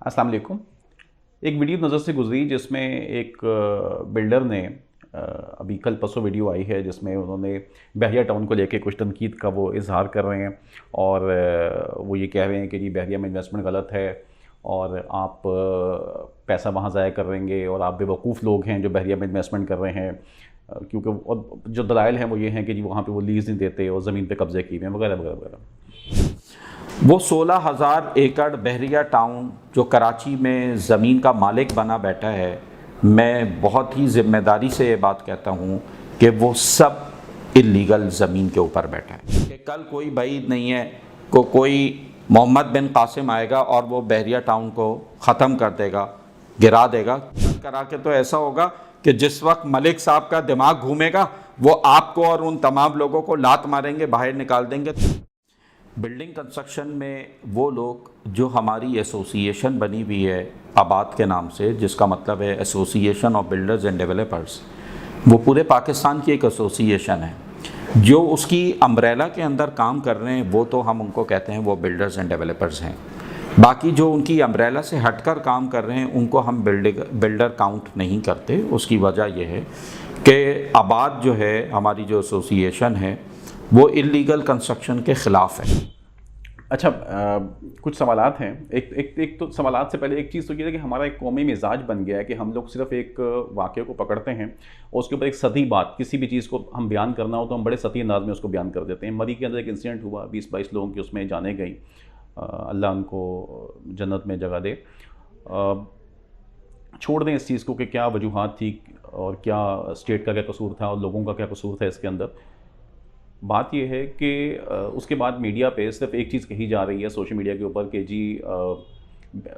अस्सलाम वालेकुम। एक वीडियो नज़र से गुजरी जिसमें एक बिल्डर ने अभी कल परसों वीडियो आई है जिसमें उन्होंने बहरिया टाउन को लेके कुछ तनकीद का वो इजहार कर रहे हैं और वो ये कह रहे हैं कि जी बहरिया में इन्वेस्टमेंट गलत है और आप पैसा वहाँ ज़ाया कर रहेंगे और आप बेवकूफ़ लोग हैं जो बहरिया में इन्वेस्टमेंट कर रहे हैं। क्योंकि और जो दलाइल हैं वो ये हैं कि जी वहाँ पे वो लीज़ नहीं देते और ज़मीन पे कब्ज़े किए हुए हैं वगैरह वगैरह वगैरह। वो 16,000 एकड़ बहरिया टाउन जो कराची में ज़मीन का मालिक बना बैठा है, मैं बहुत ही ज़िम्मेदारी से ये बात कहता हूँ कि वो सब इल्लीगल ज़मीन के ऊपर बैठा है। कि कल कोई बाइद नहीं है कोई मोहम्मद बिन कासिम आएगा और वो बहरिया टाउन को ख़त्म कर देगा, गिरा देगा। करा के तो ऐसा होगा कि जिस वक्त मलिक साहब का दिमाग घूमेगा वो आपको और उन तमाम लोगों को लात मारेंगे, बाहर निकाल देंगे। बिल्डिंग कंस्ट्रक्शन में वो लोग जो हमारी एसोसिएशन बनी हुई है आबाद के नाम से, जिसका मतलब है association of builders and developers, वो पूरे पाकिस्तान की एक एसोसिएशन है। जो उसकी अम्ब्रेला के अंदर काम कर रहे हैं वो तो हम उनको कहते हैं वो बिल्डर्स एंड डेवलपर्स हैं। बाकी जो उनकी अम्ब्रेला से हटकर काम कर रहे हैं उनको हम बिल्डर काउंट नहीं करते। उसकी वजह यह है कि आबाद जो है हमारी जो एसोसिएशन है वो इल्लीगल कंस्ट्रक्शन के ख़िलाफ़ है। अच्छा, कुछ सवालात हैं। एक तो सवालात से पहले एक चीज़ तो ये है कि हमारा एक कौमी मिजाज बन गया है कि हम लोग सिर्फ एक वाक़े को पकड़ते हैं और उसके ऊपर एक सतही बात, किसी भी चीज़ को हम बयान करना हो तो हम बड़े सतही अंदाज में उसको बयान कर देते हैं। मरी के अंदर एक इंसिडेंट हुआ, 20-22 लोगों की उसमें जाने गई। अल्लाह उनको जन्नत में जगह दे। छोड़ दें इस चीज़ को कि क्या वजूहात थी और क्या स्टेट का क्या कसूर था और लोगों का क्या कसूर था इसके अंदर। बात यह है कि उसके बाद मीडिया पे सिर्फ एक चीज़ कही जा रही है सोशल मीडिया के ऊपर कि जी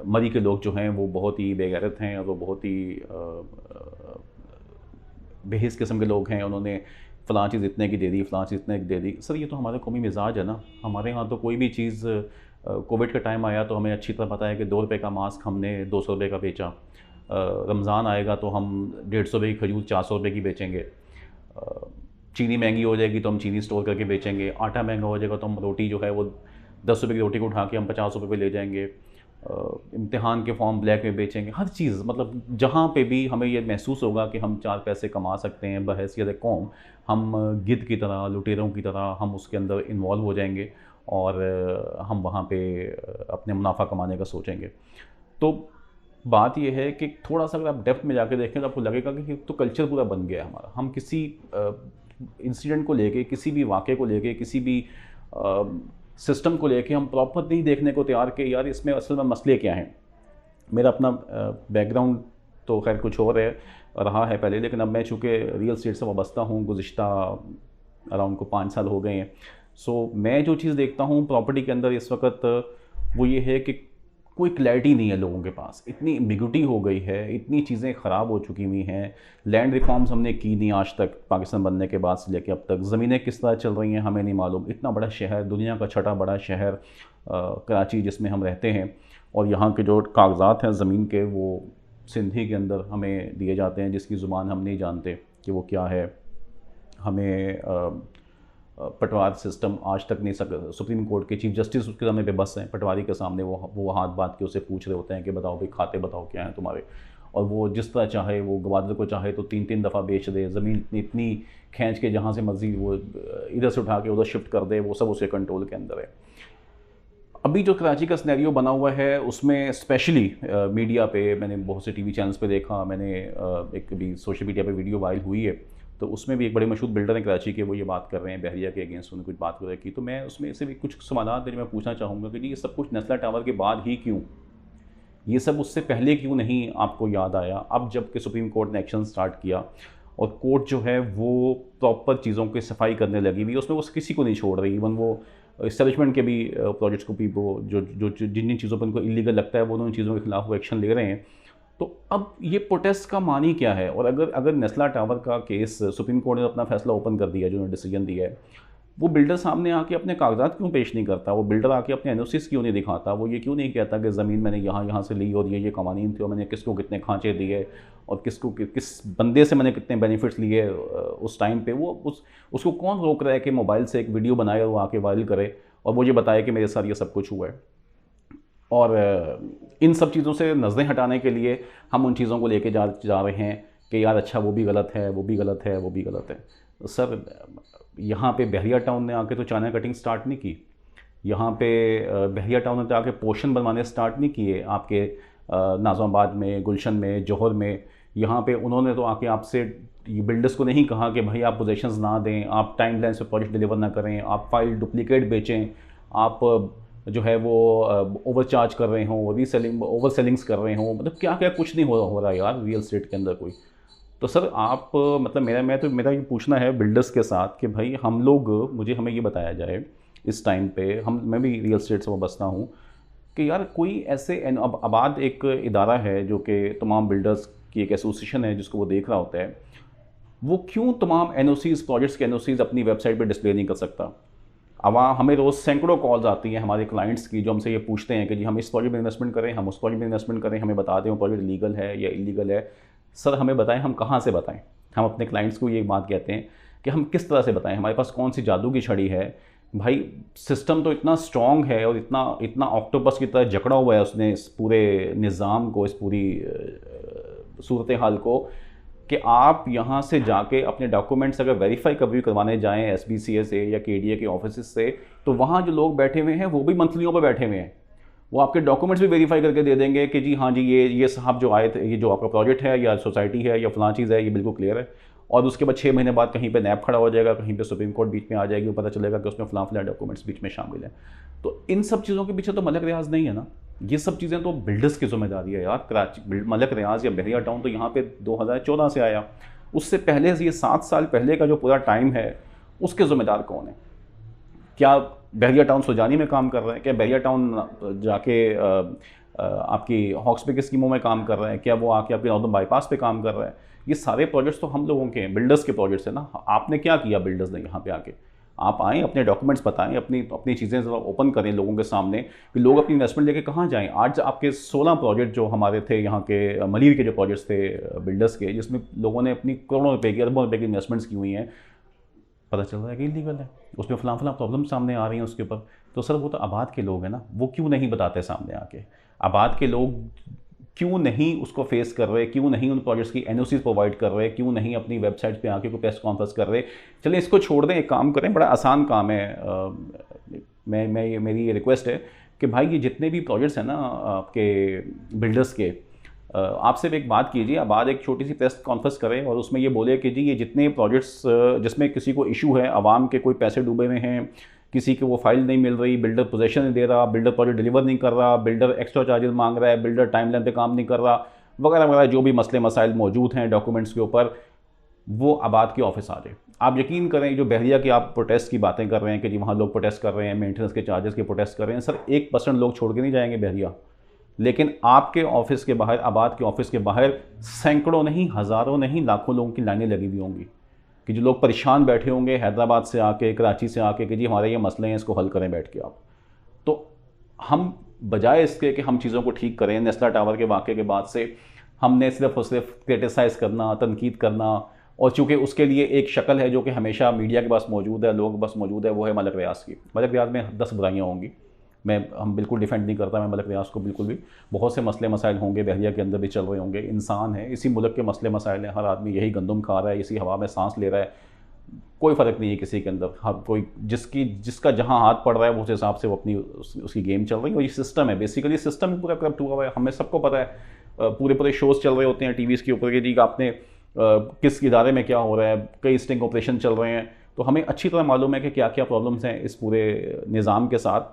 मरी के लोग जो हैं वो बहुत ही बेगैरत हैं और वो बहुत ही बेहिस किस्म के लोग हैं, उन्होंने फ़लाँ चीज़ इतने की दे दी, फ़लाँ चीज़ इतने की दे दी। सर ये तो हमारा कौमी मिजाज है ना। हमारे यहाँ तो कोई भी चीज़ कोविड का टाइम आया तो हमें अच्छी तरह पता है कि 2 रुपये का मास्क हमने 200 रुपये का बेचा। रमज़ान आएगा तो हम 150 रुपये की खजूर 400 रुपये की बेचेंगे। चीनी महंगी हो जाएगी तो हम चीनी स्टोर करके बेचेंगे। आटा महंगा हो जाएगा तो हम रोटी जो है वो 10 रुपये की रोटी को उठा के हम 50 रुपये पे ले जाएंगे। इम्तिहान के फॉर्म ब्लैक में बेचेंगे। हर चीज़ मतलब जहाँ पे भी हमें ये महसूस होगा कि हम 4 पैसे कमा सकते हैं बहैसियत कौम, हम गिद्ध की तरह, लुटेरों की तरह हम उसके अंदर इन्वॉल्व हो जाएंगे और हम वहाँ पे अपने मुनाफा कमाने का सोचेंगे। तो बात यह है कि थोड़ा सा अगर आप डेप्थ में जाके देखें तो आपको लगेगा कि तो कल्चर पूरा बन गया है हमारा। हम किसी इंसिडेंट को लेके, किसी भी वाक़े को लेके, किसी भी सिस्टम को लेके हम प्रॉपर नहीं देखने को तैयार कि यार इसमें असल में मसले क्या हैं। मेरा अपना बैकग्राउंड तो खैर कुछ और है रहा है पहले, लेकिन अब मैं चूँकि रियल एस्टेट से वाबस्ता हूँ, गुज़िश्ता अराउंड को 5 साल हो गए हैं। सो मैं जो चीज़ देखता हूँ प्रॉपर्टी के अंदर इस वक्त वो ये है कि कोई क्लैरिटी नहीं है लोगों के पास। इतनी एम्बिग्युइटी हो गई है, इतनी चीज़ें ख़राब हो चुकी हुई हैं। लैंड रिफॉर्म्स हमने की नहीं आज तक, पाकिस्तान बनने के बाद से लेकर अब तक। ज़मीनें किस तरह चल रही हैं हमें नहीं मालूम। इतना बड़ा शहर, दुनिया का छठा बड़ा शहर कराची जिसमें हम रहते हैं, और यहाँ के जो कागज़ात हैं ज़मीन के वो सिंधी के अंदर हमें दिए जाते हैं जिसकी ज़ुबान हम नहीं जानते कि वो क्या है। हमें पटवार सिस्टम आज तक नहीं सक सुप्रीम कोर्ट के चीफ जस्टिस उसके सामने बेबस हैं। पटवारी के सामने वो हाथ बात के उसे पूछ रहे होते हैं कि बताओ भाई खाते बताओ क्या हैं तुम्हारे, और वो जिस तरह चाहे वो गवादर को चाहे तो 3-3 दफ़ा बेच दे। ज़मीन इतनी खींच के जहाँ से मर्जी वो इधर से उठा के उधर शिफ्ट कर दे, वो सब उसके कंट्रोल के अंदर है। अभी जो कराची का सिनेरियो बना हुआ है उसमें स्पेशली मीडिया पे मैंने बहुत से टीवी चैनल्स पे देखा, मैंने एक भी सोशल मीडिया पे वीडियो वायरल हुई है तो उसमें भी एक बड़े मशहूर बिल्डर हैं कराची के, वो ये बात कर रहे हैं बहरिया के अगेंस्ट, उन्होंने कुछ बात की। तो मैं उसमें से भी कुछ सवालात मैं पूछना चाहूँगा कि जी ये सब कुछ नेस्ला टावर के बाद ही क्यों, ये सब उससे पहले क्यों नहीं आपको याद आया? अब जब कि सुप्रीम कोर्ट ने एक्शन स्टार्ट किया और कोर्ट जो है वो प्रॉपर चीज़ों की सफाई करने लगी हुई, उसमें वो किसी को नहीं छोड़ रही। इवन वो इस्टेब्लिशमेंट के भी प्रोजेक्ट्स को भी वो जो जो जिन जिन चीज़ों पर उनको इलीगल लगता है वो उन चीज़ों के खिलाफ वो एक्शन ले रहे हैं। तो अब ये प्रोटेस्ट का मानी क्या है? और अगर नेस्ला टावर का केस सुप्रीम कोर्ट ने अपना फैसला ओपन कर दिया, जो उन्होंने डिसीजन दिया है, वो बिल्डर सामने आके अपने कागजात क्यों पेश नहीं करता? वो बिल्डर आके अपने एनओसीज क्यों नहीं दिखाता? वो ये क्यों नहीं कहता कि ज़मीन मैंने यहाँ से ली और ये कवानीन थे और मैंने किसको कितने खांचे दिए और किसको किस बंदे से मैंने कितने बेनिफिट्स लिए उस टाइम पे? वो उसको कौन रोक रहा है कि मोबाइल से एक वीडियो बनाए और वो आके वायरल करे और वो ये बताए कि मेरे साथ ये सब कुछ हुआ है? और इन सब चीज़ों से नज़रें हटाने के लिए हम उन चीज़ों को लेके जा रहे हैं कि यार अच्छा वो भी गलत है, वो भी गलत है, वो भी गलत है। तो सर यहाँ पे बहरिया टाउन ने आके तो चाइना कटिंग स्टार्ट नहीं की। यहाँ पे बहरिया टाउन ने तो आके पोर्शन बनवाने स्टार्ट नहीं किए आपके नाज़िमाबाद में, गुलशन में, जौहर में। यहाँ पे उन्होंने तो आके आपसे ये बिल्डर्स को नहीं कहा कि भाई आप पोजीशंस ना दें, आप टाइम लाइन से प्रोजेक्ट डिलीवर ना करें, आप फाइल डुप्लीकेट बेचें, आप जो है वो ओवर चार्ज कर रहे हों, रीसेलिंग ओवर सेलिंग्स कर रहे हों, मतलब क्या क्या कुछ नहीं हो रहा यार रियल एस्टेट के अंदर कोई। तो सर आप मतलब मेरा ये पूछना है बिल्डर्स के साथ कि भाई हम लोग हमें ये बताया जाए इस टाइम पे, मैं भी रियल एस्टेट से वाबस्ता हूँ, कि यार कोई ऐसे अब आबाद एक इदारा है जो कि तमाम बिल्डर्स की एक एसोसिएशन है जिसको वो देख रहा होता है, वो क्यों तमाम एनओसीज़ प्रोजेक्ट्स के एनओसीज़ अपनी वेबसाइट पे डिस्प्ले नहीं कर सकता। अब हमें रोज़ सैकड़ों कॉल्स आती हैं हमारे क्लाइंट्स की जो हमसे ये पूछते हैं कि जी हम इस प्रोजेक्ट में इन्वेस्टमेंट करें, हम उस प्रोजेक्ट में इन्वेस्टमेंट करें, हमें बता दें वो प्रोजेक्ट लीगल है या इलीगल है। सर हमें बताएं, हम कहाँ से बताएं। हम अपने क्लाइंट्स को ये बात कहते हैं कि हम किस तरह से बताएं, हमारे पास कौन सी जादू की छड़ी है। भाई सिस्टम तो इतना स्ट्रॉन्ग है और इतना इतना ऑक्टोपस की तरह जकड़ा हुआ है उसने इस पूरे निज़ाम को, इस पूरी सूरत हाल को, कि आप यहाँ से जाके अपने डॉक्यूमेंट्स अगर वेरीफाई कभी करवाने जाएं एसबीसीए से या केडीए के ऑफिस से, तो वहाँ जो लोग बैठे हुए हैं वो भी मंथलियों पर बैठे हुए हैं, वो आपके डॉक्यूमेंट्स भी वेरीफाई करके दे देंगे कि जी हाँ जी ये साहब जो आए थे, ये जो आपका प्रोजेक्ट है या सोसाइटी है या फलां चीज़ है, ये बिल्कुल क्लियर है। और उसके बाद 6 महीने बाद कहीं पे नैब खड़ा हो जाएगा, कहीं पे सुप्रीम कोर्ट बीच में आ जाएगी, पता चलेगा कि उसमें फलां डॉक्यूमेंट्स बीच में शामिल हैं। तो इन सब चीज़ों के पीछे तो मलक रियाज नहीं है ना, ये सब चीज़ें तो बिल्डर्स की जिम्मेदारी है यार। कराची मलक रियाज या बहरिया टाउन तो यहाँ पे 2014 से आया, उससे पहले से ये 7 साल पहले का जो पूरा टाइम है उसके ज़िम्मेदार कौन है? क्या बहरिया टाउन सुजानी में काम कर रहे हैं? क्या बहरिया टाउन जाके आपकी हॉक्स पे की स्कीमों में काम कर रहे हैं? क्या वो आके आपके नॉर्दर्न बाईपास पे काम कर रहे हैं? ये सारे प्रोजेक्ट्स तो हम लोगों के हैं, बिल्डर्स के प्रोजेक्ट्स हैं ना। आपने क्या किया बिल्डर्स ने यहाँ पे आके? आप आएँ, अपने डॉक्यूमेंट्स बताएं, अपनी चीज़ें ज़रा ओपन करें लोगों के सामने कि लोग अपनी इन्वेस्टमेंट लेके कहाँ जाएँ। आज आपके 16 प्रोजेक्ट जो हमारे थे यहाँ के मलिर के जो प्रोजेक्ट्स थे बिल्डर्स के, जिसमें लोगों ने अपनी करोड़ों रुपए की, अरबों रुपए की इन्वेस्टमेंट्स की हुई हैं, पता चल रहा है कि इलीगल है, उसमें फलां प्रॉब्लम सामने आ रही हैं उसके ऊपर। तो सर वो तो आबाद के लोग हैं ना, वो क्यों नहीं बताते सामने आके? आबाद के लोग क्यों नहीं उसको फेस कर रहे, क्यों नहीं उन प्रोजेक्ट्स की एनओसी प्रोवाइड कर रहे, क्यों नहीं अपनी वेबसाइट पे आके कोई प्रेस कॉन्फ्रेंस कर रहे? चलिए इसको छोड़ दें, एक काम करें, बड़ा आसान काम है। मेरी ये रिक्वेस्ट है कि भाई ये जितने भी प्रोजेक्ट्स हैं ना आपके बिल्डर्स के, आप सिर्फ एक बात कीजिए, आबाद एक छोटी सी प्रेस कॉन्फ्रेंस करें और उसमें ये बोले कि जी ये जितने प्रोजेक्ट्स जिसमें किसी को इशू है, आवाम के कोई पैसे डूबे हुए हैं, किसी को वो फाइल नहीं मिल रही, बिल्डर पोजीशन नहीं दे रहा, बिल्डर प्रोजेक्ट डिलीवर नहीं कर रहा, बिल्डर एक्स्ट्रा चार्जेस मांग रहा है, बिल्डर टाइमलाइन पे काम नहीं कर रहा, वगैरह वगैरह जो भी मसले मसाइल मौजूद हैं डॉक्यूमेंट्स के ऊपर, वो आबाद के ऑफिस आ जाए। आप यकीन करें, जो बहरिया की आप प्रोटेस्ट की बातें कर रहे हैं कि जी वहाँ लोग प्रोटेस्ट कर रहे हैं, मेंटेनेंस के चार्जेस के प्रोटेस्ट कर रहे हैं, सर 1% लोग छोड़ के नहीं जाएंगे बहरिया। लेकिन आपके ऑफिस के बाहर, आबाद के ऑफिस के बाहर सैकड़ों नहीं, हज़ारों नहीं, लाखों लोगों की लाइनें लगी हुई होंगी कि जो लोग परेशान बैठे होंगे हैदराबाद से आके, कराची से आके कि जी हमारे ये मसले हैं, इसको हल करें बैठ के आप। तो हम बजाय इसके कि हम चीज़ों को ठीक करें, नेस्ला टावर के वाक़े के बाद से हमने सिर्फ और सिर्फ क्रिटिसाइज़ करना, तनकीद करना, और चूँकि उसके लिए एक शक्ल है जो कि हमेशा मीडिया के पास मौजूद है, लोगों के पास मौजूद है, वो है मलक रियाज की। मलक रियाज में 10 बुराइयाँ होंगी, हम बिल्कुल डिफेंड नहीं करता मैं मलक रियाज को बिल्कुल भी। बहुत से मसले मसाइल होंगे, बहरिया के अंदर भी चल रहे होंगे, इंसान है, इसी मुल्क के मसले मसाइल हैं, हर आदमी यही गंदम खा रहा है, इसी हवा में सांस ले रहा है, कोई फ़र्क नहीं है किसी के अंदर। हर कोई जिसका जहाँ हाथ पड़ रहा है वो उस हिसाब से वो अपनी उसकी गेम चल रही है। और ये सिस्टम है, बेसिकली सिस्टम पूरा करप्ट हुआ है, हमें सबको पता है। पूरे शोज़ चल रहे होते हैं टीवीज़ के ऊपर कि जी आपने किस इदारे में क्या हो रहा है, कई स्टिंग ऑपरेशन चल रहे हैं, तो हमें अच्छी तरह मालूम है कि क्या क्या प्रॉब्लम्स हैं इस पूरे निज़ाम के साथ।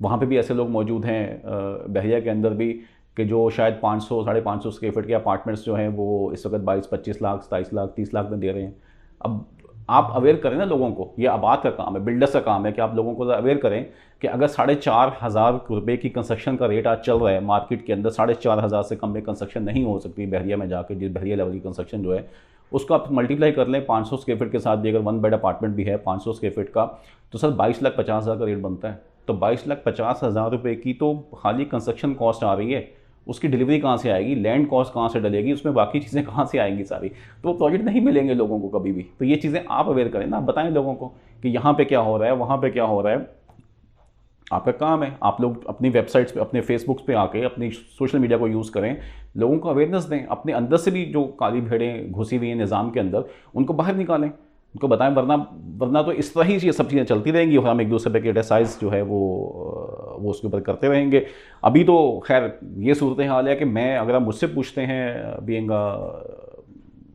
वहाँ पे भी ऐसे लोग मौजूद हैं बहरिया के अंदर भी कि जो शायद 500 साढ़े 500 स्क्वायर फीट के अपार्टमेंट्स जो हैं वो इस वक्त 22-25 लाख, 27 लाख, 30 लाख में दे रहे हैं। अब आप अवेयर करें ना लोगों को, ये आबाद का काम है, बिल्डर्स का काम है कि आप लोगों को अवेयर करें कि अगर 4,500 रुपये की कंस्ट्रक्शन का रेट आज चल रहा है मार्केट के अंदर, 4,500 से कम में कंस्ट्रक्शन नहीं हो सकती बहरिया में जाकर। जिस बहरिया लेवल की कंस्ट्रक्शन जो है उसको आप मल्टीप्लाई कर लें 500 स्क्वायर फीट के साथ भी, अगर 1 बेड अपार्टमेंट भी है 500 स्क्वायर फीट का, तो सर 22,50,000 का रेट बनता है। तो 22,50,000 रुपये की तो खाली कंस्ट्रक्शन कॉस्ट आ रही है, उसकी डिलीवरी कहाँ से आएगी, लैंड कॉस्ट कहाँ से डलेगी, उसमें बाकी चीज़ें कहाँ से आएंगी सारी, तो वो प्रोजेक्ट नहीं मिलेंगे लोगों को कभी भी। तो ये चीज़ें आप अवेयर करें ना, आप बताएं लोगों को कि यहाँ पे क्या हो रहा है, वहाँ पे क्या हो रहा है। आपका काम है, आप लोग अपनी वेबसाइट्स पे, अपने फेसबुक पे आके अपनी सोशल मीडिया को यूज़ करें, लोगों को अवेयरनेस दें, अपने अंदर से भी जो काली भेड़ें घुसी हुई हैं निज़ाम के अंदर उनको बाहर निकालें, उनको बताएं, वरना तो इस तरह ही ये सब चीज़ें चलती रहेंगी और हम एक दूसरे पे क्रिटिसाइज़ जो है वो उसके ऊपर करते रहेंगे। अभी तो खैर ये सूरत हाल है कि मैं, अगर आप मुझसे पूछते हैं, बीइंग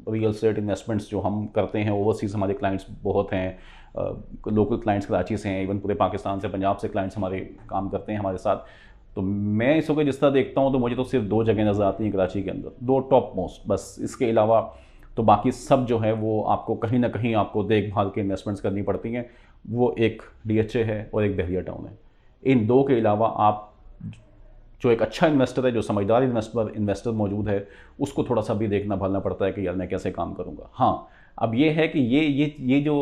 रियल एस्टेट इन्वेस्टमेंट्स जो हम करते हैं, ओवरसीज़ हमारे क्लाइंट्स बहुत हैं, लोकल क्लाइंट्स कराची से हैं, इवन पूरे पाकिस्तान से, पंजाब से क्लाइंट्स हमारे काम करते हैं हमारे साथ। तो मैं इस वक्त जिस तरह देखता हूँ तो मुझे तो सिर्फ 2 जगह नज़र आती हैं कराची के अंदर, 2 टॉप मोस्ट, बस इसके अलावा तो बाकी सब जो है वो आपको कहीं ना कहीं आपको देखभाल के इन्वेस्टमेंट्स करनी पड़ती हैं। वो एक DHA है और एक बहरिया टाउन है। इन 2 के अलावा आप जो एक अच्छा इन्वेस्टर है, जो समझदार इन्वेस्टर मौजूद है, उसको थोड़ा सा भी देखना भालना पड़ता है कि यार मैं कैसे काम करूँगा। हाँ, अब ये है कि ये जो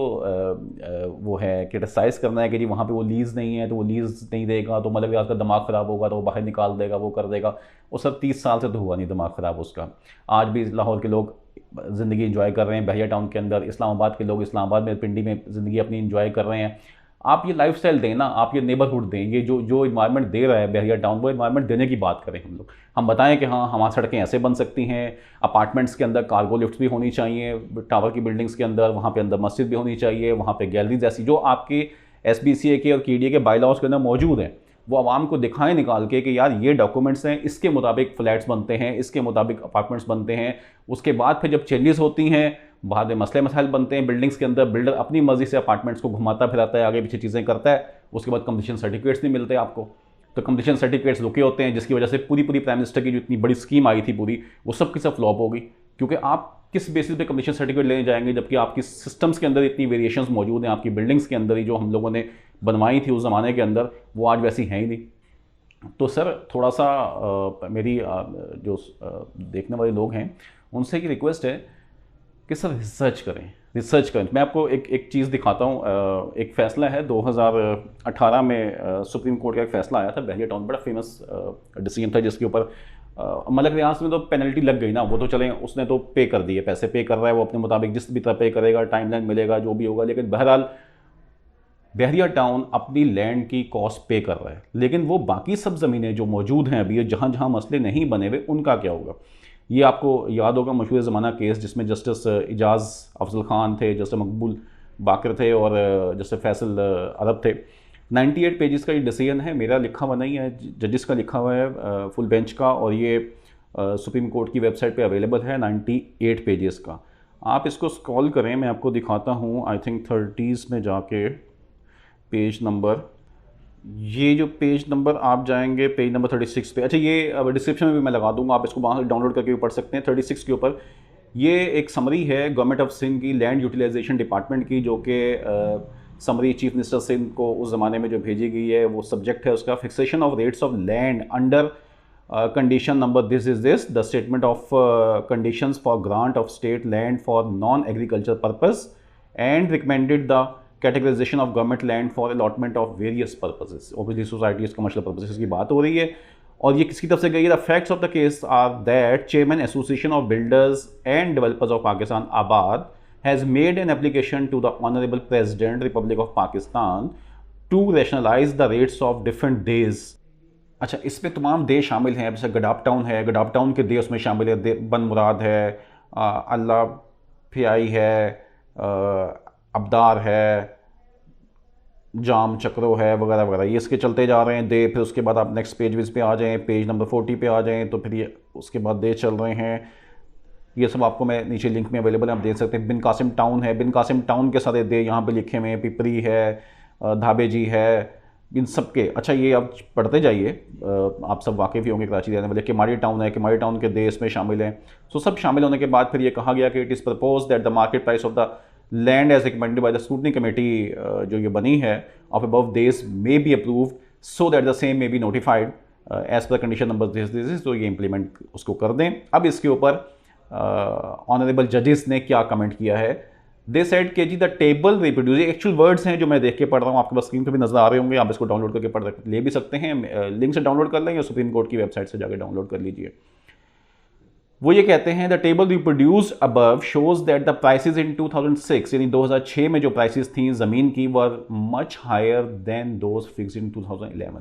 वो है क्रिटिसाइज़ करना है कि जी वहाँ पे वो लीज़ नहीं है तो वो लीज़ नहीं देगा तो मतलब आपका दिमाग ख़राब होगा तो वो बाहर निकाल देगा, वो कर देगा। वो सब 30 साल से तो हुआ नहीं दिमाग ख़राब उसका। आज भी लाहौर के लोग ज़िंदगी इंजॉय कर रहे हैं बहरिया टाउन के अंदर, इस्लामाबाद के लोग इस्लामाबाद में, पिंडी में ज़िंदगी अपनी इंजॉय कर रहे हैं। आप ये लाइफस्टाइल दें ना, आप ये नेबरहुड दें, ये जो इन्वायरमेंट दे रहा है बहरिया टाउन, वो इन्वायरमेंट देने की बात करें हम लोग। हम बताएं कि हाँ हमारी सड़कें ऐसे बन सकती हैं, अपार्टमेंट्स के अंदर कार्गो लिफ्ट भी होनी चाहिए, टावर की बिल्डिंग्स के अंदर, वहाँ पे अंदर मस्जिद भी होनी चाहिए, वहाँ पे गैलरीज ऐसी जो आपके SBCA के और KDA के बायलॉज के अंदर मौजूद हैं, वो आवाम को दिखाएं निकाल के कि यार ये डॉक्यूमेंट्स हैं, इसके मुताबिक फ्लैट्स बनते हैं, इसके मुताबिक अपार्टमेंट्स बनते हैं। उसके बाद फिर जब चेंजेस होती हैं, बाद में मसले मसाइल बनते हैं बिल्डिंग्स के अंदर, बिल्डर अपनी मर्जी से अपार्टमेंट्स को घुमाता फिराता है, आगे पीछे चीज़ें करता है, उसके बाद कंप्लीशन सर्टिफिकेट्स नहीं मिलते आपको। तो कंप्लीशन सर्टिफिकेट्स रुके होते हैं, जिसकी वजह से पूरी प्राइम मिनिस्टर की जो इतनी बड़ी स्कीम आई थी पूरी, वो सब की सब फ्लॉप होगी। क्योंकि आप किस बेसिस पे कंप्लीशन सर्टिफिकेट लेने जाएंगे जबकि आपकी सिस्टम्स के अंदर इतनी वेरिएशंस मौजूद हैं, आपकी बिल्डिंग्स के अंदर ही जो हम लोगों ने बनवाई थी उस ज़माने के अंदर, वो आज वैसी हैं ही नहीं। तो सर थोड़ा सा मेरी जो देखने वाले लोग हैं उनसे एक रिक्वेस्ट है कि सर रिसर्च करें। मैं आपको एक चीज़ दिखाता हूँ। एक फ़ैसला है 2018 में सुप्रीम कोर्ट का एक फ़ैसला आया था बहरिया टाउन, बड़ा फेमस डिसीजन था जिसके ऊपर मलक रियाज में तो पेनल्टी लग गई ना, वो तो चलें, उसने तो पे कर दिए, पैसे पे कर रहा है वो अपने मुताबिक, जिस भी तरह पे करेगा, टाइमलाइन मिलेगा, जो भी होगा। लेकिन बहरहाल बहरिया टाउन अपनी लैंड की कॉस्ट पे कर रहा है, लेकिन वो बाकी सब ज़मीनें जो मौजूद हैं अभी, जहाँ जहाँ मसले नहीं बने हुए, उनका क्या होगा। ये आपको याद होगा मशहूर ज़माना केस जिसमें जस्टिस इजाज़ अफजल ख़ान थे, जस्टिस मकबूल बाकर थे और जस्टिस फैसल अरब थे। 98 पेजेस का ये डिसीजन है, मेरा लिखा हुआ नहीं है, जजिस का लिखा हुआ है फुल बेंच का, और ये सुप्रीम कोर्ट की वेबसाइट पे अवेलेबल है 98 पेजेस का। आप इसको स्क्रॉल करें, मैं आपको दिखाता हूँ, आई थिंक 30s में जाके पेज नंबर, ये जो पेज नंबर आप जाएंगे पेज नंबर 36 पे, अच्छा ये अब डिस्क्रिप्शन में भी मैं लगा दूंगा, आप इसको वहाँ से डाउनलोड करके भी पढ़ सकते हैं। 36 के ऊपर ये एक समरी है गवर्नमेंट ऑफ सिंध की लैंड यूटिलाइजेशन डिपार्टमेंट की, जो कि समरी चीफ मिनिस्टर सिंध को उस ज़माने में जो भेजी गई है, वो सब्जेक्ट है उसका fixation of rates of land under condition number this the statement of conditions for grant of state land for non agriculture purpose and recommended the categorisation of government land for allotment of various purposes, obviously societies commercial purposes की बात हो रही है। और ये किसकी तरफ से गई है? The facts of the case are that chairman association of builders and developers of Pakistan Abad has made an application to the honourable president republic of Pakistan to rationalise the rates of different days. अच्छा, इसमें तमाम दे शामिल हैं, जैसे Gadap town है, Gadap town के दे उसमें शामिल है, बन मुराद है, अल्लाह फियाई है, अब्दार है, जाम चक्रो है, वगैरह वगैरह, ये इसके चलते जा रहे हैं दे। फिर उसके बाद आप नेक्स्ट पेज पे आ जाएं, पेज नंबर 40 पे आ जाएं, तो फिर ये उसके बाद दे चल रहे हैं। ये सब आपको मैं नीचे लिंक में अवेलेबल है, आप देख सकते हैं। बिन कासिम टाउन है, बिन कासिम टाउन के सारे दे यहाँ पे लिखे हुए हैं, पिपरी है, धाबेजी है, इन सब के। अच्छा, ये आप पढ़ते जाइए, आप सब वाकिफ़ ही होंगे कराची रहने वाले। केमाड़ी टाउन है, केमाड़ी टाउन के दे इसमें शामिल हैं। सो सब शामिल होने के बाद फिर ये कहा गया कि it is propose that the market price of the land as recommended by the scrutiny committee जो ये बनी है of above these may be approved so that the same may be notified as per condition number this, तो ये implement उसको कर दें। अब इसके ऊपर ऑनरेबल जजेस ने क्या कमेंट किया है? दे सेड के जी the table reproduce, actual words हैं जो मैं देख के पढ़ रहा हूँ, आपके पास स्क्रीन पे भी नजर आ रहे होंगे, आप इसको डाउनलोड करके पढ़ ले भी सकते हैं, लिंक से डाउनलोड कर लें या सुप्रीम कोर्ट की वेबसाइट से जाकर डाउनलोड कर लीजिए। वो ये कहते हैं the table reproduced above shows that the prices in 2006 यानी 2006 में जो प्राइसेस थी ज़मीन की were much higher than those fixed in 2011।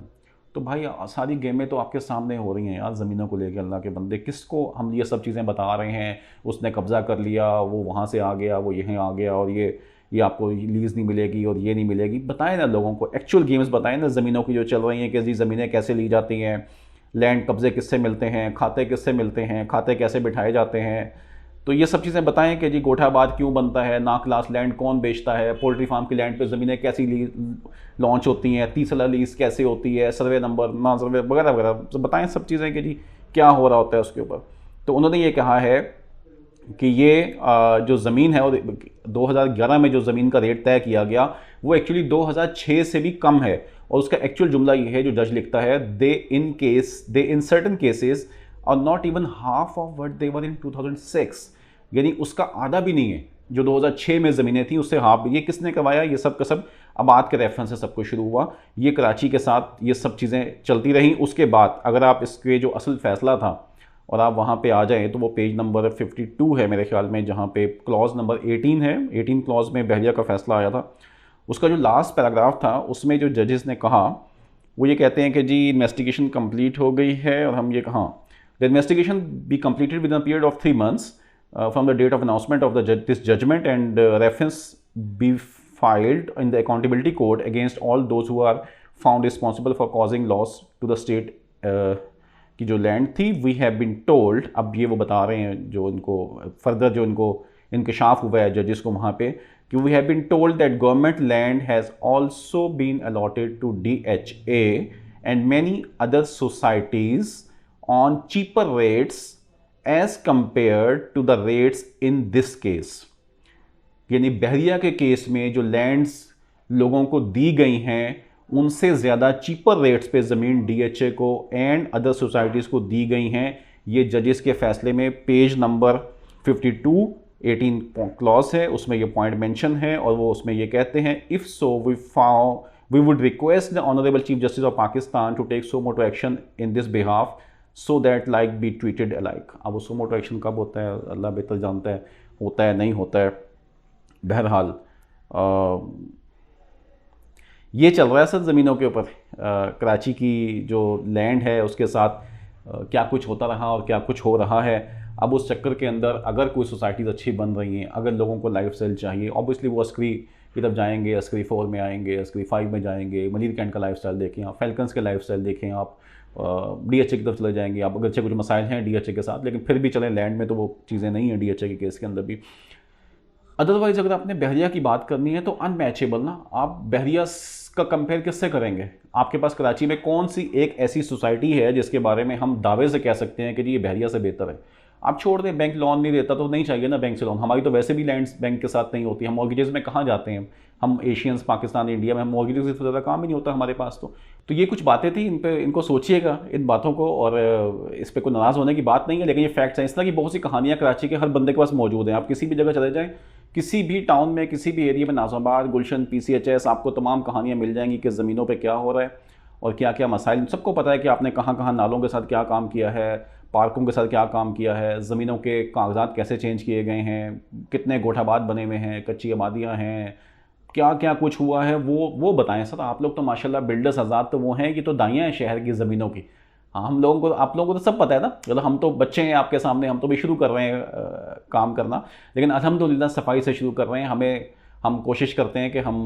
तो भाई सारी गेमें तो आपके सामने हो रही हैं यार ज़मीनों को लेकर। अल्लाह के बंदे, किसको हम ये सब चीज़ें बता रहे हैं, उसने कब्ज़ा कर लिया, वो वहाँ से आ गया, वो यहाँ आ गया, और ये आपको लीज़ नहीं मिलेगी और ये नहीं मिलेगी। बताएं ना लोगों को, एक्चुअल गेम्स बताएं ना ज़मीनों की जो चल रही हैं कि जी ज़मीनें कैसे ली जाती हैं, लैंड कब्ज़े किससे मिलते हैं, खाते किससे मिलते हैं, खाते कैसे बिठाए जाते हैं। तो ये सब चीज़ें बताएं कि जी गोठाबाद क्यों बनता है, ना क्लास लैंड कौन बेचता है, पोल्ट्री फार्म की लैंड पे ज़मीनें कैसी लॉन्च होती हैं, 30 साल लीज़ कैसे होती है, सर्वे नंबर ना सर्वे वगैरह वगैरह, तो बताएं सब चीज़ें कि जी क्या हो रहा होता है उसके ऊपर। तो उन्होंने ये कहा है कि ये जो ज़मीन है, और 2011 में जो ज़मीन का रेट तय किया गया वो एक्चुअली 2006 से भी कम है। और उसका एक्चुअल जुमला ये है जो जज लिखता है, they in certain cases are not even half of what they were in 2006, यानी उसका आधा भी नहीं है जो 2006 में ज़मीनें थी उससे हाफ। ये किसने करवाया? ये सब का सब आबाद के रेफरेंस से सब कुछ शुरू हुआ। ये कराची के साथ ये सब चीज़ें चलती रहीं। उसके बाद अगर आप इसके जो असल फैसला था और आप वहाँ पे आ जाएँ तो वो पेज नंबर 52 है मेरे ख्याल में, जहाँ पे क्लॉज नंबर 18 है। 18 क्लॉज में बहरिया का फैसला आया था। उसका जो लास्ट पैराग्राफ था उसमें जो जजेस ने कहा वो ये कहते हैं कि जी इन्वेस्टिगेशन कंप्लीट हो गई है, और हम ये कहा the investigation be completed with a period of 3 months from the date of announcement of this judgement and reference be filed in the accountability code against all those who are found responsible for causing loss to the state की जो land थी। We have been told, अब ये वो बता रहे हैं जो इनको फर्दर जो इनको इंकशाफ हुआ है जजेस को वहाँ पे, कि we have been told that government land has also been allotted to DHA and many other societies on cheaper rates as compare to the rates in this case. यानी बहरिया के केस में जो लैंड्स लोगों को दी गई हैं उनसे ज़्यादा चीपर रेट्स पे ज़मीन DHA को एंड अदर सोसाइटीज़ को दी गई हैं। ये जजेस के फैसले में पेज नंबर 52 18 क्लॉज है, उसमें ये पॉइंट मेंशन है, और वो उसमें ये कहते हैं if so we would request the honourable chief justice of Pakistan to take suo motu action in this behalf so that like be treated alike. अब वो सो मोटो एक्शन कब होता है अल्लाह बेहतर जानता है, होता है नहीं होता है। बहरहाल ये चल रहा है सर ज़मीनों के ऊपर। कराची की जो लैंड है उसके साथ क्या कुछ होता रहा और क्या कुछ हो रहा है। अब उस चक्कर के अंदर अगर कोई सोसाइटीज़ अच्छी बन रही हैं, अगर लोगों को लाइफ स्टाइल चाहिए, ऑब्वियसली वो अस्करी की तरफ जाएंगे, अस्करी 4 में आएंगे, अस्करी 5 में जाएंगे, मनीर कैंट का लाइफ स्टाइल देखें आप, फैल्कन्स के लाइफ स्टाइल देखें आप, DHA की तरफ चले जाएंगे आप। अगरचे कुछ मसाइल हैं DHA के साथ, लेकिन फिर भी चलें लैंड में तो वो चीज़ें नहीं हैं DHA के केस के अंदर भी। अदरवाइज़ अगर आपने बहरिया की बात करनी है तो अनमैचेबल ना, आप बहरिया का कंपेयर किससे करेंगे? आपके पास कराची में कौन सी एक ऐसी सोसाइटी है जिसके बारे में हम दावे से कह सकते हैं कि जी ये बहरिया से बेहतर है? आप छोड़ दें, बैंक लोन नहीं देता तो नहीं चाहिए ना बैंक से लोन। हमारी तो वैसे भी लैंड्स बैंक के साथ नहीं होती, हम मॉर्गेजेस में कहाँ जाते हैं? हम एशियंस, पाकिस्तान, इंडिया में हम मॉर्गेजेस से ज़्यादा काम ही नहीं होता हमारे पास। तो ये कुछ बातें थी, इन पे इनको सोचिएगा इन बातों को, और इस पर कोई नाराज़ होने की बात नहीं है, लेकिन ये फैक्ट्स हैं। इस तरह की बहुत सी कहानियाँ कराची के हर बंदे के पास मौजूद हैं। आप किसी भी जगह चले जाएँ, किसी भी टाउन में, किसी भी एरिया में, नाज़ाबाद, गुलशन, PCHS, आपको तमाम कहानियाँ मिल जाएंगी कि ज़मीनों पे क्या हो रहा है और क्या क्या मसाइल। सबको पता है कि आपने कहाँ कहाँ नालों के साथ क्या काम किया है, पार्कों के साथ क्या काम किया है, ज़मीनों के कागजात कैसे चेंज किए गए हैं, कितने गोठाबाद बने हुए हैं, कच्ची आबादियाँ हैं, क्या क्या कुछ हुआ है, वो बताएं सर। आप लोग तो माशाल्लाह बिल्डर्स आज़ाद तो वो हैं कि तो दाइयाँ हैं शहर की ज़मीनों की। हाँ, हम लोगों को, आप लोगों को तो सब पता है ना, मतलब हम तो बच्चे हैं आपके सामने, हम तो भी शुरू कर रहे हैं काम करना, लेकिन अल्हम्दुलिल्लाह सफाई से शुरू कर रहे हैं। हम कोशिश करते हैं कि हम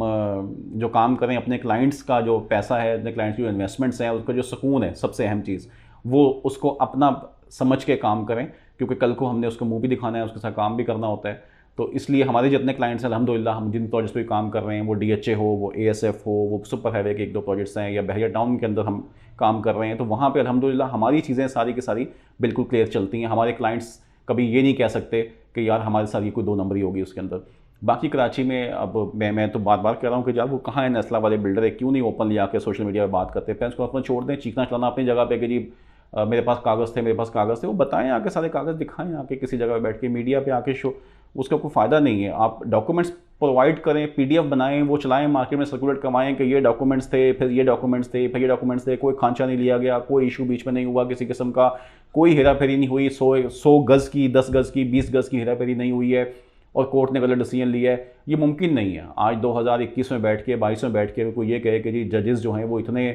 जो काम करें, अपने क्लाइंट्स का जो पैसा है, अपने क्लाइंट्स की जो इन्वेस्टमेंट्स हैं, उसका जो सुकून है, सबसे अहम चीज़ वो, उसको अपना समझ के काम करें, क्योंकि कल को हमने उसको मुँह भी दिखाना है, उसके साथ काम भी करना होता है। तो इसलिए हमारे जितने क्लाइंट्स हैं अल्हम्दुलिल्लाह, हम जिन प्रोजेक्ट्स पे काम कर रहे हैं, वो DHA हो, वो ASF हो, वो सुपर हाईवे के 1-2 प्रोजेक्ट्स हैं, या बहरिया टाउन के अंदर हम काम कर रहे हैं, तो वहाँ पे अल्हम्दुलिल्लाह हमारी चीज़ें सारी की सारी बिल्कुल क्लियर चलती हैं। हमारे क्लाइंट्स कभी ये नहीं कह सकते कि यार हमारे साथ ये कोई 2 नंबरी होगी उसके अंदर। बाकी कराची में अब मैं तो बार बार कह रहा हूँ कि यार वो कहाँ है नस्ला वाले बिल्डर है, क्यों नहीं ओपनली आके सोशल मीडिया पर बात करते हैं? उसको अपना छोड़ दें, चीखना चलाना अपनी जगह पे कि जी मेरे पास कागज़ थे, मेरे पास कागज़ थे। वो बताएं आके, सारे कागज़ दिखाएं आके, किसी जगह पे बैठ के मीडिया पे आके शो, उसका कोई फ़ायदा नहीं है। आप डॉक्यूमेंट्स प्रोवाइड करें, PDF बनाएं, वो चलाएं, मार्केट में सर्कुलेट करवाएं कि ये डॉक्यूमेंट्स थे, फिर ये डॉक्यूमेंट्स थे, फिर ये डॉक्यूमेंट्स थे, कोई खांचा नहीं लिया गया, कोई इशू बीच में नहीं हुआ किसी किस्म का, कोई हेरा फेरी नहीं हुई, 100 गज़ की, 10 गज़ की, 20 गज़ की हेरा फेरी नहीं हुई है और कोर्ट ने गलत डिसीजन लिया है, ये मुमकिन नहीं है। आज 2021 में बैठ के, 22 में बैठ के कोई ये कहे कि जी जजेस जो हैं वो इतने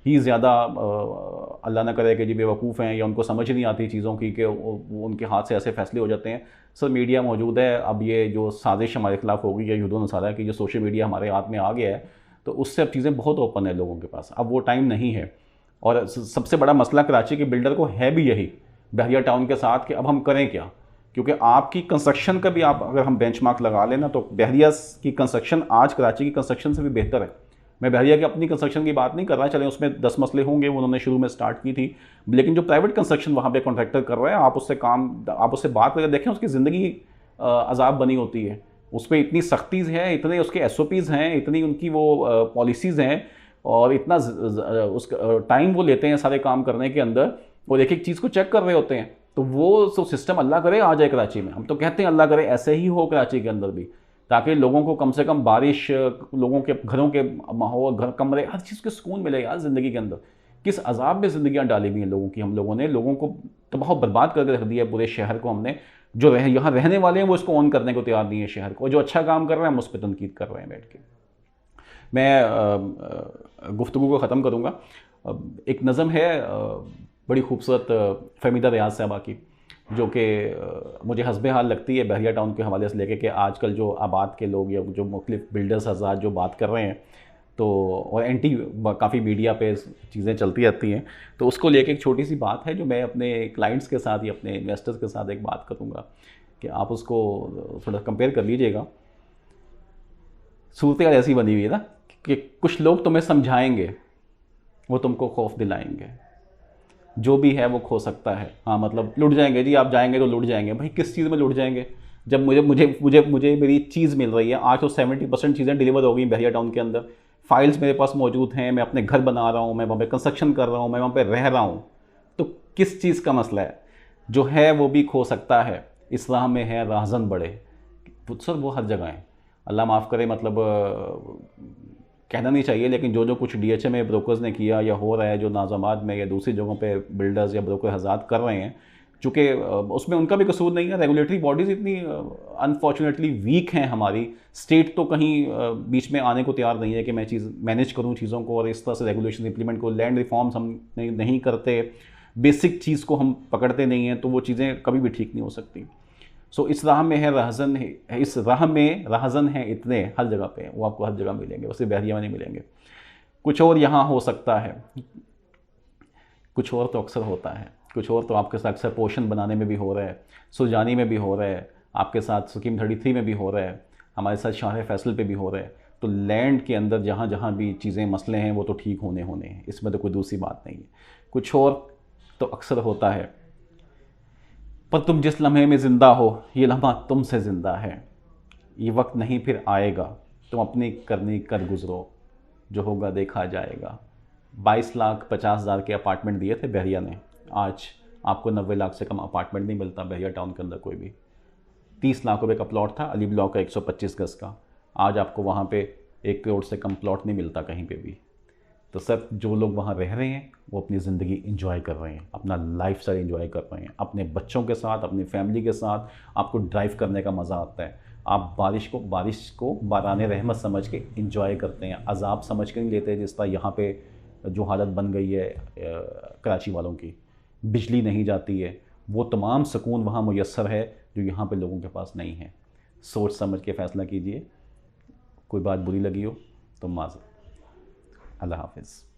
ही ज़्यादा अल्लाह ना करे कि जी बेवकूफ़ हैं या उनको समझ नहीं आती चीज़ों की कि वो उनके हाथ से ऐसे फैसले हो जाते हैं। सर मीडिया मौजूद है, अब ये जो साजिश हमारे खिलाफ होगी या युद्धो नसारा की जो सोशल मीडिया हमारे हाथ में आ गया है, तो उससे अब चीज़ें बहुत ओपन है लोगों के पास, अब वो टाइम नहीं है। और सबसे बड़ा मसला कराची के बिल्डर को है भी यही बहरिया टाउन के साथ कि अब हम करें क्या, क्योंकि आपकी कंस्ट्रक्शन का भी आप अगर हम बेंचमार्क लगा लेना तो बहरिया की कंस्ट्रक्शन आज कराची की कंस्ट्रक्शन से भी बेहतर है। मैं बहरिया की अपनी कंस्ट्रक्शन की बात नहीं कर रहा, चलें उसमें 10 मसले होंगे, वो उन्होंने शुरू में स्टार्ट की थी, लेकिन जो प्राइवेट कंस्ट्रक्शन वहाँ पे कॉन्ट्रैक्टर कर रहा है, आप उससे बात करके देखें, उसकी ज़िंदगी अजाब बनी होती है, उस पर इतनी सख्तीज़ है, इतने उसके SOPs हैं, इतनी उनकी वो पॉलिसीज़ हैं और इतना उसका टाइम वो लेते हैं सारे काम करने के अंदर, और एक एक चीज़ को चेक कर रहे होते हैं। तो वो सिस्टम अल्लाह करे आ जाए कराची में, हम तो कहते हैं अल्लाह करे ऐसे ही हो कराची के अंदर भी, ताकि लोगों को कम से कम बारिश, लोगों के घरों के माहौल, घर कमरे, हर चीज़ के सुकून मिले यार ज़िंदगी के अंदर। किस अजाब में ज़िंदगियाँ डाली हुई हैं लोगों की, हम लोगों ने लोगों को तबाह बर्बाद करके रख दिया पूरे शहर को हमने। जो यहाँ रहने वाले हैं वो इसको ऑन करने को तैयार नहीं है शहर को, जो अच्छा काम कर रहे हैं हम उस पर तनकीद कर रहे हैं बैठ के। मैं गुफ्तगू को ख़त्म करूँगा। एक नज़म है बड़ी खूबसूरत फ़हमीदा रियाज साहबा की, जो कि मुझे हस्बे हाल लगती है बहरिया टाउन के हवाले से लेके कि आजकल जो आबाद के लोग या जो मुख्तलिफ बिल्डर्स हज़रात जो बात कर रहे हैं, तो और एंटी काफ़ी मीडिया पे चीज़ें चलती रहती हैं, तो उसको लेके एक छोटी सी बात है जो मैं अपने क्लाइंट्स के साथ या अपने इन्वेस्टर्स के साथ एक बात करूँगा कि आप उसको थोड़ा कंपेयर कर लीजिएगा। सूरत ऐसी बनी हुई है ना कि कुछ लोग तुम्हें समझाएंगे, वो तुमको खौफ दिलाएंगे, जो भी है वो खो सकता है। हाँ मतलब लुट जाएंगे जी, आप जाएंगे तो लुट जाएंगे। भाई किस चीज़ में लुट जाएंगे, जब मुझे मेरी चीज़ मिल रही है। आज तो 70% चीज़ें डिलीवर हो गई बहरिया टाउन के अंदर, फाइल्स मेरे पास मौजूद हैं, मैं अपने घर बना रहा हूँ, मैं वहाँ पे कंस्ट्रक्शन कर रहा हूँ, मैं वहाँ पे रह रहा हूँ, तो किस चीज़ का मसला है? जो है वो भी खो सकता है, इस राह में है राहज़न बड़े। सर वो हर जगह है, अल्लाह माफ़ करे, मतलब कहना नहीं चाहिए, लेकिन जो कुछ DHA में ब्रोकर्स ने किया या हो रहा है, जो नाज़ामात में या दूसरी जगहों पे बिल्डर्स या ब्रोकर हज़रात कर रहे हैं, चूँकि उसमें उनका भी कसूर नहीं है। रेगुलेटरी बॉडीज़ इतनी अनफॉर्चुनेटली वीक हैं हमारी, स्टेट तो कहीं बीच में आने को तैयार नहीं है कि मैं चीज़ मैनेज करूँ चीज़ों को, और इस तरह से रेगुलेशन इंप्लीमेंट को, लैंड रिफॉर्म्स हम नहीं करते, बेसिक चीज़ को हम पकड़ते नहीं हैं, तो वो चीज़ें कभी भी ठीक नहीं हो सकती। सो इस राह में है राहज़न है, इस राह में राहज़न है इतने, हर जगह पे वो आपको हर जगह मिलेंगे, वैसे बहरिया में नहीं मिलेंगे। कुछ और यहाँ हो सकता है, कुछ और तो अक्सर होता है, कुछ और तो आपके साथ अक्सर पोषण बनाने में भी हो रहा है, सुलझानी में भी हो रहा है, आपके साथ स्कीम 33 में भी हो रहा है, हमारे साथ शाह फैसल पे भी हो रहा है। तो लैंड के अंदर जहाँ जहाँ भी चीज़ें मसले हैं वो तो ठीक होने हैं, इसमें तो कोई दूसरी बात नहीं है। कुछ और तो अक्सर होता है, पर तुम जिस लम्हे में ज़िंदा हो, ये लम्हा तुमसे ज़िंदा है। ये वक्त नहीं फिर आएगा, तुम अपनी करनी कर गुज़रो, जो होगा देखा जाएगा। 22,50,000 के अपार्टमेंट दिए थे बहरिया ने, आज आपको 90 लाख से कम अपार्टमेंट नहीं मिलता बहरिया टाउन के अंदर कोई भी। 30 लाख रुपए का प्लॉट था अली ब्लॉक का 125 गज़ का, आज आपको वहाँ पे 1 करोड़ से कम प्लॉट नहीं मिलता कहीं पे भी। तो सब जो लोग वहाँ रह रहे हैं वो अपनी ज़िंदगी इंजॉय कर रहे हैं, अपना लाइफस्टाइल इंजॉय कर रहे हैं, अपने बच्चों के साथ, अपनी फैमिली के साथ। आपको ड्राइव करने का मज़ा आता है, आप बारिश को बाराने रहमत समझ के इंजॉय करते हैं, अजाब समझ के नहीं लेते। जिस तरह यहाँ पे जो हालत बन गई है कराची वालों की, बिजली नहीं जाती है, वो तमाम सुकून वहाँ मुयस्सर है जो यहाँ पे लोगों के पास नहीं है। सोच समझ के फ़ैसला कीजिए। कोई बात बुरी लगी हो तो माज़, अल्लाह हाफ़िज़।